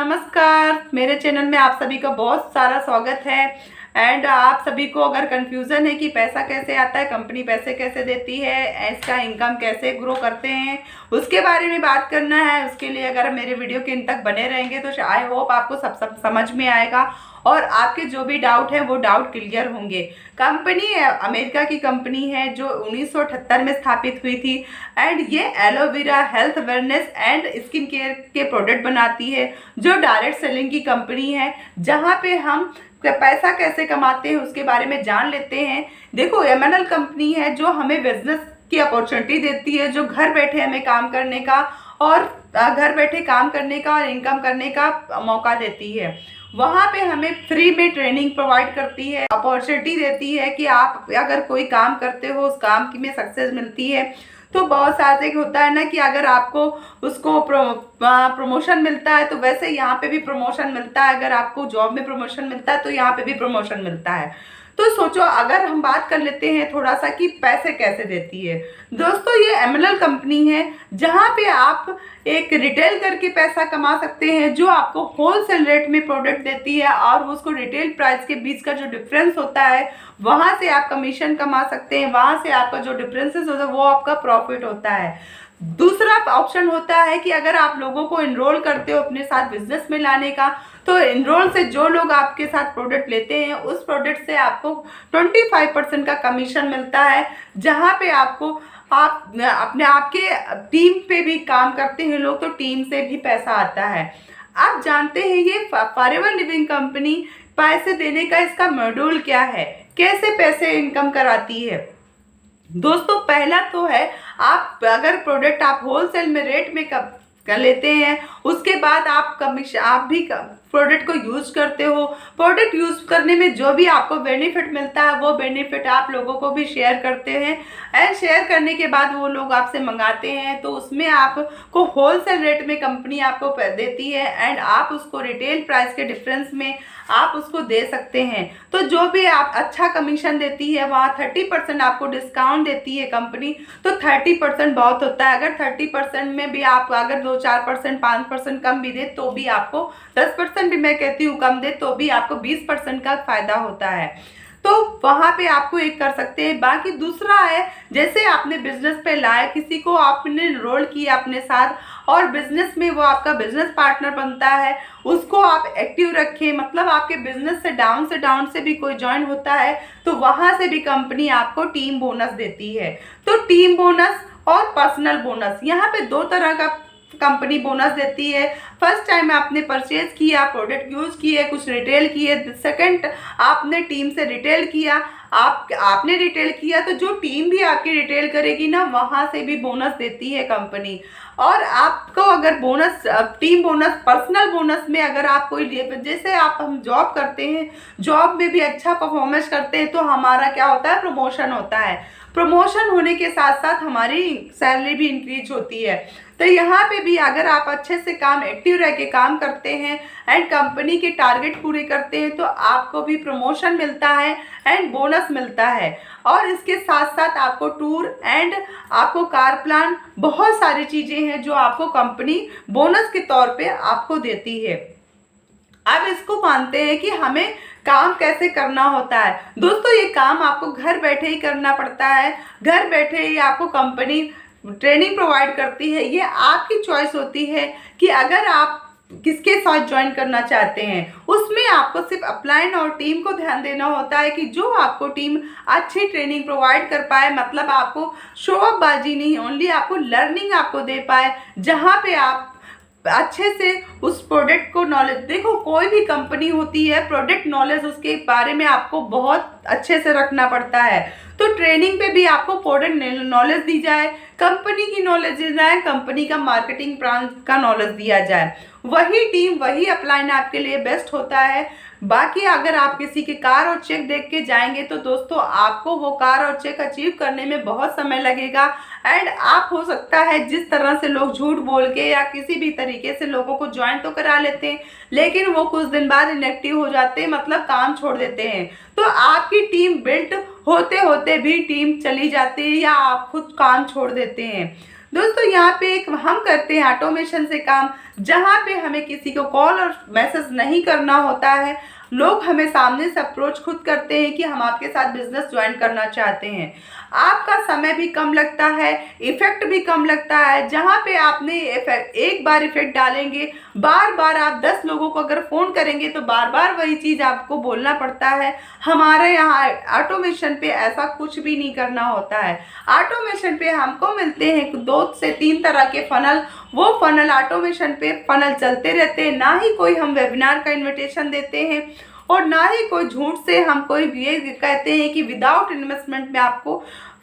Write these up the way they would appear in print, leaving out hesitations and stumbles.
नमस्कार। मेरे चैनल में आप सभी का बहुत सारा स्वागत है। एंड आप सभी को अगर कंफ्यूजन है कि पैसा कैसे आता है, कंपनी पैसे कैसे देती है, इसका इनकम कैसे ग्रो करते हैं, उसके बारे में बात करना है। उसके लिए अगर मेरे वीडियो के इन तक बने रहेंगे तो आई होप आपको सब समझ में आएगा और आपके जो भी डाउट है वो डाउट क्लियर होंगे। कंपनी अमेरिका की कंपनी है जो 1978 में स्थापित हुई थी एंड ये aloe vera health wellness and skin care के प्रोडक्ट बनाती है, जो डायरेक्ट सेलिंग की कंपनी है, जहाँ पे हम पैसा कैसे कमाते हैं उसके बारे में जान लेते हैं। देखो, एमएनएल कंपनी है जो हमें बिजनेस की अपॉर्चुनिटी देती है, जो घर बैठे हमें काम करने का और घर बैठे काम करने का और इनकम करने का मौका देती है। वहाँ पे हमें फ्री में ट्रेनिंग प्रोवाइड करती है, अपॉर्चुनिटी देती है कि आप अगर कोई काम करते हो उस काम की में सक्सेस मिलती है। तो बहुत सारे होता है ना कि अगर आपको उसको प्रमोशन मिलता है तो वैसे यहाँ पे भी प्रमोशन मिलता है। अगर आपको जॉब में प्रमोशन मिलता है तो यहाँ पे भी प्रमोशन मिलता है। तो सोचो, अगर हम बात कर लेते हैं थोड़ा सा कि पैसे कैसे देती है। दोस्तों, ये एमएनएल कंपनी है जहाँ पे आप एक रिटेल करके पैसा कमा सकते हैं, जो आपको होलसेल रेट में प्रोडक्ट देती है और उसको रिटेल प्राइस के बीच का जो डिफरेंस होता है वहाँ से आप कमीशन कमा सकते हैं। वहाँ से आपका जो डिफरेंसेस होता है वो आपका प्रॉफिट होता है। दूसरा ऑप्शन होता है कि अगर आप लोगों को इनरोल करते हो अपने साथ बिजनेस में लाने का, तो इनरोल से जो लोग आपके साथ प्रोडक्ट लेते हैं उस प्रोडक्ट से आपको 25% का कमीशन मिलता है, जहाँ पे आपको आप अपने आपके टीम पे भी काम करते हैं लोग तो टीम से भी पैसा आता है। आप जानते हैं ये फॉरएवर लिविंग कंपनी पैसे देने का इसका मॉड्यूल क्या है, कैसे पैसे इनकम कराती है। दोस्तों, पहला तो है, आप अगर प्रोडक्ट आप होलसेल में रेट में कर लेते हैं, उसके बाद आप कमीशन आप भी प्रोडक्ट को यूज करते हो। प्रोडक्ट यूज करने में जो भी आपको बेनिफिट मिलता है वो बेनिफिट आप लोगों को भी शेयर करते हैं एंड शेयर करने के बाद वो लोग आपसे मंगाते हैं, तो उसमें आपको होलसेल रेट में कंपनी आपको देती है एंड आप उसको रिटेल प्राइस के डिफरेंस में आप उसको दे सकते हैं। तो जो भी आप अच्छा कमीशन देती है वहाँ 30% आपको डिस्काउंट देती है कंपनी। तो 30% बहुत होता है। अगर 30% में भी आप अगर 2-4% 5% कम भी दे तो भी आपको 10% भी मैं कहती हूँ कम दे तो भी आपको 20% का फायदा होता है। तो वहाँ पे आपको एक कर सकते हैं। बाकी दूसरा है, जैसे आपने बिजनेस पे लाया, किसी को आपने एनरोल किया अपने साथ और बिजनेस में वो आपका बिजनेस पार्टनर बनता है, उसको आप एक्टिव रखें। मतलब आपके बिजनेस से डाउन से भी कोई ज्वाइन होता है तो वहाँ से भी कंपनी आपको टीम बोनस देती है। तो टीम बोनस और पर्सनल बोनस, यहाँ पे दो तरह का कंपनी बोनस देती है। फर्स्ट टाइम आपने परचेज किया, प्रोडक्ट यूज किए, कुछ रिटेल किए। सेकंड, आपने टीम से रिटेल किया, आपने रिटेल किया तो जो टीम भी आपकी रिटेल करेगी ना वहाँ से भी बोनस देती है कंपनी। और आपको अगर bonus team bonus personal bonus में अगर आप कोई जैसे हम जॉब करते हैं, जॉब में भी अच्छा परफॉर्मेंस करते हैं तो हमारा क्या होता है, प्रमोशन होता है। प्रमोशन होने के साथ साथ हमारी सैलरी भी इंक्रीज होती है। तो यहाँ पे भी अगर आप अच्छे से काम एक्टिव रह के काम करते हैं एंड कंपनी के टारगेट पूरे करते हैं तो आपको भी प्रमोशन मिलता है एंड बोनस मिलता है। और इसके साथ साथ आपको टूर एंड आपको कार प्लान, बहुत सारी चीज़ें हैं जो आपको कंपनी बोनस के तौर पे आपको देती है। अब इसको मानते हैं कि हमें काम कैसे करना होता है। दोस्तों, ये काम आपको घर बैठे ही करना पड़ता है। घर बैठे ही आपको कंपनी ट्रेनिंग प्रोवाइड करती है। ये आपकी चॉइस होती है कि अगर आप किसके साथ ज्वाइन करना चाहते हैं। उसमें आपको सिर्फ अपलाइन और टीम को ध्यान देना होता है कि जो आपको टीम अच्छी ट्रेनिंग प्रोवाइड कर पाए, मतलब आपको शो ऑफ बाजी नहीं, ओनली आपको लर्निंग आपको दे पाए, जहाँ पे आप अच्छे से उस प्रोडक्ट को नॉलेज। देखो, कोई भी कंपनी होती है, प्रोडक्ट नॉलेज उसके बारे में आपको बहुत अच्छे से रखना पड़ता है। तो ट्रेनिंग पे भी आपको प्रोडक्ट नॉलेज दी जाए, कंपनी की नॉलेज दी जाए, कंपनी का मार्केटिंग प्लान का नॉलेज दिया जाए। वही टीम वही अपलाइन आपके लिए बेस्ट होता है। बाकी अगर आप किसी के कार और चेक देख के जाएंगे तो दोस्तों आपको वो कार और चेक अचीव करने में बहुत समय लगेगा एंड आप हो सकता है जिस तरह से लोग झूठ बोल के या किसी भी तरीके से लोगों को ज्वाइन तो करा लेते हैं, लेकिन वो कुछ दिन बाद इनएक्टिव हो जाते हैं, मतलब काम छोड़ देते हैं। तो आपकी टीम बिल्ट होते होते भी टीम चली जाती है या आप खुद काम छोड़ देते हैं। दोस्तों यहाँ पे एक हम करते हैं ऑटोमेशन से काम, जहाँ पे हमें किसी को कॉल और मैसेज नहीं करना होता है। लोग हमें सामने से अप्रोच खुद करते हैं कि हम आपके साथ बिजनेस ज्वाइन करना चाहते हैं। आपका समय भी कम लगता है, इफेक्ट भी कम लगता है। जहाँ पे आपने एक बार इफेक्ट डालेंगे, बार बार आप 10 लोगों को अगर फ़ोन करेंगे तो बार बार वही चीज़ आपको बोलना पड़ता है। हमारे यहाँ ऑटोमेशन पे ऐसा कुछ भी नहीं करना होता है। ऑटोमेशन पे हमको मिलते हैं 2 से 3 तरह के फ़नल। वो फ़नल ऑटोमेशन पे फ़नल चलते रहते हैं। ना ही कोई हम वेबिनार का इन्विटेशन देते हैं और ना ही कोई झूठ से हम कोई ये कहते हैं कि विदाउट इन्वेस्टमेंट में आपको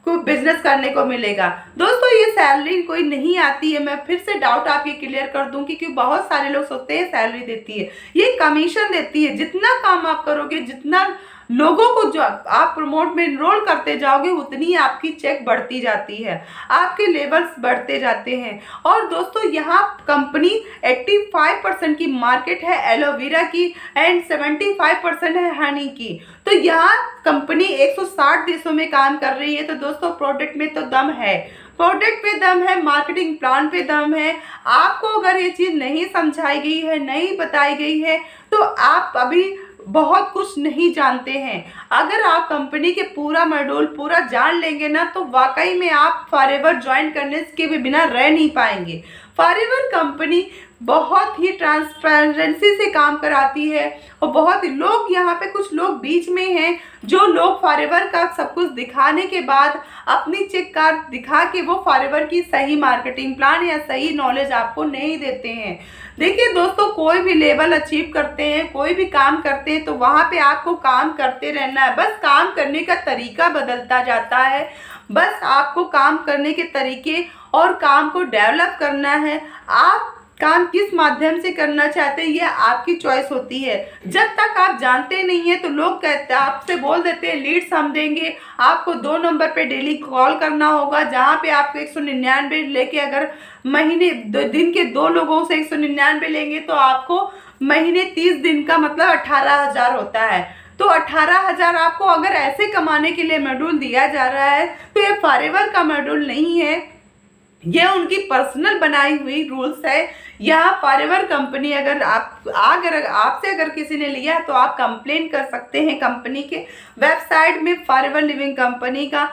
कोई बिजनेस करने को मिलेगा। दोस्तों ये सैलरी कोई नहीं आती है। मैं फिर से डाउट आपके क्लियर कर दूं, क्योंकि बहुत सारे लोग सोचते हैं सैलरी देती है। ये कमीशन देती है। जितना काम आप करोगे, जितना लोगों को जो आप प्रमोट में इनरोल करते जाओगे, उतनी आपकी चेक बढ़ती जाती है, आपके लेवल्स बढ़ते जाते हैं। और दोस्तों यहाँ कंपनी 85% की मार्केट है एलोवेरा की एंड 75% है हनी की। तो यहाँ कंपनी 160 देशों में काम कर रही है। तो दोस्तों प्रोडक्ट में तो दम है, प्रोडक्ट पे दम है, मार्केटिंग प्लान पे दम है। आपको अगर ये चीज़ नहीं समझाई गई है, नहीं बताई गई है, तो आप अभी बहुत कुछ नहीं जानते हैं। अगर आप कंपनी के पूरा मॉड्यूल पूरा जान लेंगे ना, तो वाकई में आप फॉरएवर ज्वाइन करने के भी बिना रह नहीं पाएंगे। फॉरएवर कंपनी बहुत ही ट्रांसपेरेंसी से काम कराती है और बहुत लोग यहाँ पे कुछ लोग बीच में हैं जो लोग फॉरएवर का सब कुछ दिखाने के बाद अपनी चेक कार्ड दिखा के वो फॉरएवर की सही मार्केटिंग प्लान या सही नॉलेज आपको नहीं देते हैं। देखिए दोस्तों, कोई भी लेवल अचीव करते हैं, कोई भी काम करते हैं, तो वहाँ पे आपको काम करते रहना है। बस काम करने का तरीका बदलता जाता है। बस आपको काम करने के तरीके और काम को डेवलप करना है। आप काम किस माध्यम से करना चाहते हैं, ये आपकी चॉइस होती है। जब तक आप जानते नहीं हैं तो लोग कहते हैं, आपसे बोल देते हैं लीड्स हम देंगे, आपको 2 नंबर पे डेली कॉल करना होगा, जहाँ पे आपको 199 लेके अगर महीने दिन के 2 लोगों से 199 लेंगे तो आपको महीने 30 दिन का मतलब 18,000 होता है। तो 18,000 आपको अगर ऐसे कमाने के लिए मॉड्यूल दिया जा रहा है तो ये फॉरएवर का मॉड्यूल नहीं है, ये उनकी पर्सनल बनाई हुई रूल्स है। यहाँ फॉरएवर कंपनी अगर आपसे अगर किसी ने लिया तो आप कंप्लेन कर सकते हैं। कंपनी के वेबसाइट में फॉरएवर लिविंग कंपनी का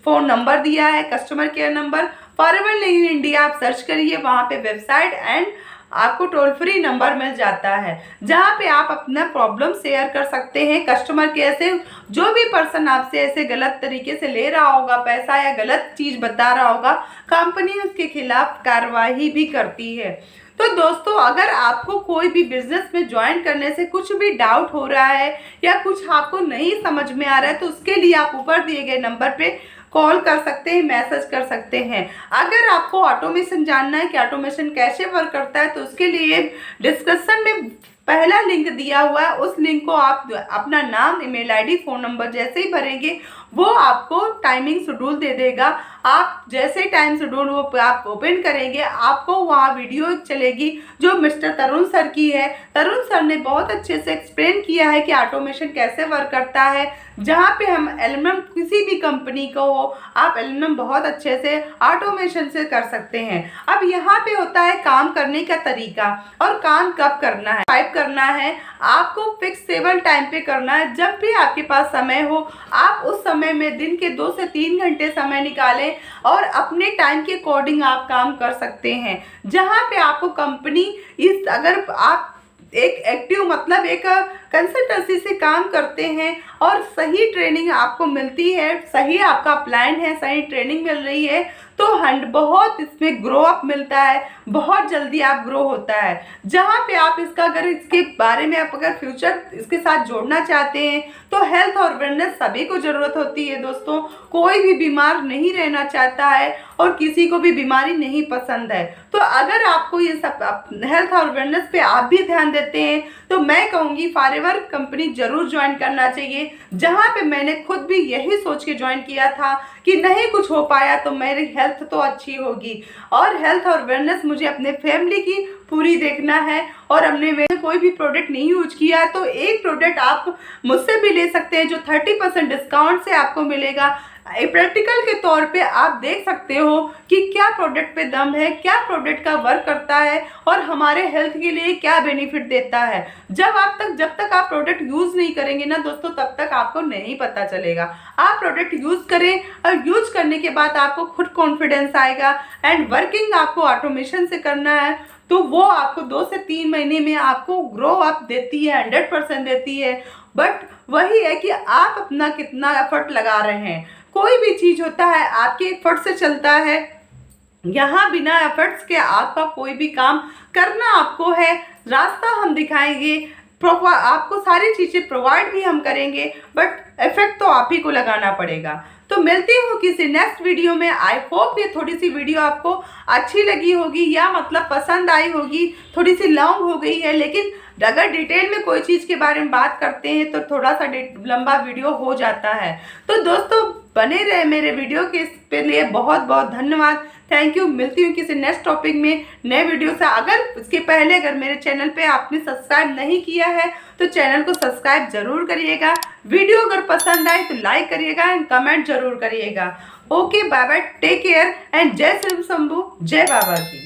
फ़ोन नंबर दिया है, customer care number. Forever living India आप सर्च करिए, वहाँ पे वेबसाइट एंड आपको टोल फ्री नंबर मिल जाता है, जहाँ पे आप अपना प्रॉब्लम शेयर कर सकते हैं कस्टमर केयर से। जो भी पर्सन आपसे ऐसे गलत तरीके से ले रहा होगा पैसा या गलत चीज़ बता रहा होगा, कंपनी उसके खिलाफ कार्रवाई भी करती है। तो दोस्तों, अगर आपको कोई भी बिजनेस में ज्वाइन करने से कुछ भी डाउट हो रहा है या कुछ आपको नहीं समझ में आ रहा है, तो उसके लिए आप ऊपर दिए गए नंबर पे कॉल कर सकते हैं, मैसेज कर सकते हैं। अगर आपको ऑटोमेशन जानना है कि ऑटोमेशन कैसे वर्क करता है, तो उसके लिए डिस्क्रिप्शन में पहला लिंक दिया हुआ है। उस लिंक को आप अपना नाम, ईमेल आईडी, फ़ोन नंबर जैसे ही भरेंगे वो आपको टाइमिंग शेड्यूल दे देगा। आप जैसे टाइम शेड्यूल वो आप ओपन करेंगे, आपको वहाँ वीडियो चलेगी जो मिस्टर तरुण सर की है। तरुण सर ने बहुत अच्छे से एक्सप्लेन किया है कि ऑटोमेशन कैसे वर्क करता है। जहाँ पे हम एलएमएम किसी भी कंपनी को हो, आप एलएमएम बहुत अच्छे से ऑटोमेशन से कर सकते हैं। अब यहाँ पे होता है काम करने का तरीका और काम कब करना है। टाइप करना है, आपको फिक्सेबल टाइम पे करना है। जब भी आपके पास समय हो, आप उस समय में दिन के 2 से 3 घंटे समय निकालें और अपने टाइम के अकॉर्डिंग आप काम कर सकते हैं। जहाँ पे आपको कंपनी अगर आप एक एक्टिव मतलब एक कंसल्टेंसी से काम करते हैं और सही ट्रेनिंग आपको मिलती है, सही आपका प्लान है, सही ट्रेनिंग मिल रही है, तो बहुत इसमें ग्रो अप मिलता है, बहुत जल्दी आप ग्रो होता है। जहाँ पे आप अगर इसके बारे में आप अगर फ्यूचर इसके साथ जोड़ना चाहते हैं, तो हेल्थ और वेलनेस सभी को ज़रूरत होती है दोस्तों। कोई भी बीमार नहीं रहना चाहता है और किसी को भी बीमारी नहीं पसंद है। तो अगर आपको ये सब हेल्थ और वेलनेस पे आप भी ध्यान देते हैं, तो मैं कहूँगी फॉरएवर कंपनी ज़रूर ज्वाइन करना चाहिए। जहाँ पे मैंने खुद भी यही सोच के ज्वाइन किया था कि नहीं कुछ हो पाया तो मेरी हेल्थ तो अच्छी होगी, और हेल्थ और वेलनेस मुझे अपने फैमिली की पूरी देखना है। और हमने मैंने कोई भी प्रोडक्ट नहीं यूज किया, तो एक प्रोडक्ट आप मुझसे भी ले सकते हैं जो 30% डिस्काउंट से आपको मिलेगा। प्रैक्टिकल के तौर पे आप देख सकते हो कि क्या प्रोडक्ट पे दम है, क्या प्रोडक्ट का वर्क करता है और हमारे हेल्थ के लिए क्या बेनिफिट देता है। जब तक आप प्रोडक्ट यूज़ नहीं करेंगे ना दोस्तों, तब तक आपको नहीं पता चलेगा। आप प्रोडक्ट यूज़ करें और यूज करने के बाद आपको खुद कॉन्फिडेंस आएगा। एंड वर्किंग आपको ऑटोमेशन से करना है तो वो आपको 2 से 3 महीने में आपको ग्रो अप देती है, 100% देती है। बट वही है कि आप अपना कितना एफर्ट लगा रहे हैं। कोई भी चीज़ होता है आपके एफर्ट से चलता है। यहाँ बिना एफर्ट्स के आपका कोई भी काम करना आपको है। रास्ता हम दिखाएंगे, आपको सारी चीज़ें प्रोवाइड भी हम करेंगे, बट इफेक्ट तो आप ही को लगाना पड़ेगा। तो मिलती हूँ किसी नेक्स्ट वीडियो में। आई होप ये थोड़ी सी वीडियो आपको अच्छी लगी होगी या मतलब पसंद आई होगी। थोड़ी सी लॉन्ग हो गई है, लेकिन अगर डिटेल में कोई चीज़ के बारे में बात करते हैं तो थोड़ा सा लंबा वीडियो हो जाता है। तो दोस्तों बने रहे मेरे वीडियो के लिए बहुत बहुत धन्यवाद। Thank you. मिलती हूँ किसी नेक्स्ट टॉपिक में नए वीडियो से। इसके पहले अगर मेरे चैनल पे आपने सब्सक्राइब नहीं किया है तो चैनल को सब्सक्राइब जरूर करिएगा। वीडियो अगर पसंद आए तो लाइक करिएगा एंड कमेंट जरूर करिएगा। Okay, bye bye, take care and जय शिव शंभू, जय बाबा की।